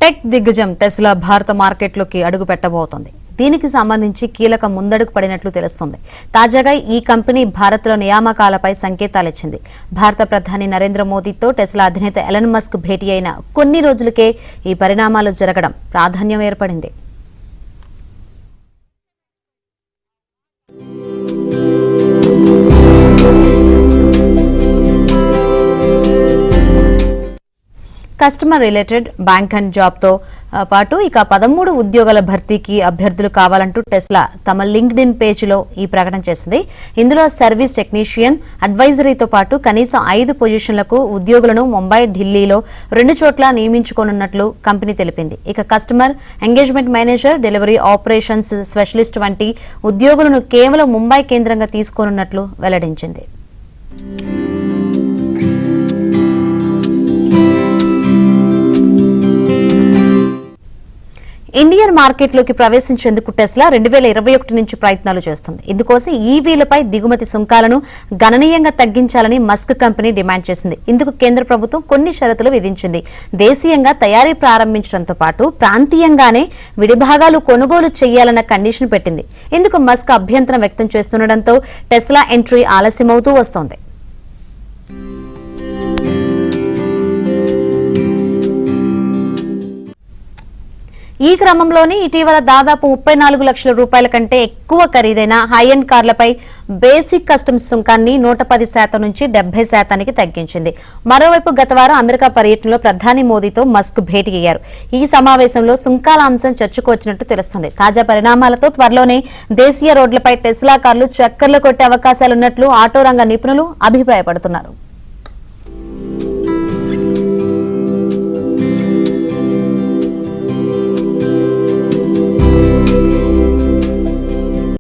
Tech దిగ్గజం Tesla భారత మార్కెట్లోకి అడుగు పెట్టబోతోంది. దీనికి సంబంధించి కీలక ముందడుగు పడినట్లు తెలుస్తోంది. తాజాగా ఈ కంపెనీ భారత్లో నియామకాలపై సంకేతాలిచ్చింది. భారత ప్రధాని నరేంద్ర మోదీతో టెస్లా అధినేత ఎలన్ మస్క్ భేటీ అయిన కొన్ని రోజులకే ఈ పరిణామాలు జరగడం ప్రాధాన్యం ఏర్పడింది. Customer related bank and job తో పాటు ఇక 13 ఉద్యోగాల భర్తీకి అభ్యర్థులు కావాలంటూ టెస్లా తమ లింక్డ్ఇన్ పేజీలో ఈ ప్రకటన చేసింది. ఇందులో సర్వీస్ టెక్నీషియన్, అడ్వైజరీతో పాటు కనీసం 5 పొజిషన్లకు ఉద్యోగులను ముంబై, ఢిల్లీలో 2 చోట్ల నియమించుకోనున్నట్లు కంపెనీ తెలిపింది. ఇక customer engagement manager, delivery operations specialist వంటి ఉద్యోగులను కేవలం ముంబై కేంద్రంగా తీసుకోనున్నట్లు వెల్లడించింది. ఇండియన్ మార్కెట్లోకి ప్రవేశించేందుకు టెస్లా 2021 నుంచి ప్రయత్నాలు చేస్తుంది. ఇందుకోసం ఈవీలపై దిగుమతి సుంకాలను గణనీయంగా తగ్గించాలని మస్క్ కంపెనీ డిమాండ్ చేసింది. ఇందుకు కేంద్ర ప్రభుత్వం కొన్ని షరతులు విధించింది. దేశీయంగా తయారీ ప్రారంభించడంతో పాటు ప్రాంతీయంగానే విడిభాగాలు కొనుగోలు చేయాలన్న కండిషన్ పెట్టింది. ఇందుకు మస్క్ అభ్యంతరం వ్యక్తం చేస్తుండటంతో టెస్లా ఎంట్రీ ఆలస్యమవుతూ వస్తోంది. ఈ క్రమంలోనే ఇటీవల దాదాపు 34 లక్షల రూపాయల కంటే ఎక్కువ ఖరీదైన హై ఎండ్ కార్లపై బేసిక్ కస్టమ్స్ సుంకాన్ని 110% నుంచి 70%కి తగ్గించింది. మరోవైపు గత వారం అమెరికా పర్యటనలో ప్రధాని మోదీతో మస్క్ భేటీ అయ్యారు. ఈ సమావేశంలో సుంకాల అంశం చర్చకు వచ్చినట్టు తెలుస్తుంది. తాజా పరిణామాలతో త్వరలోనే దేశీయ రోడ్లపై టెస్లా కార్లు చక్కర్లు కొట్టే అవకాశాలున్నట్లు ఆటో రంగ నిపుణులు అభిప్రాయపడుతున్నారు.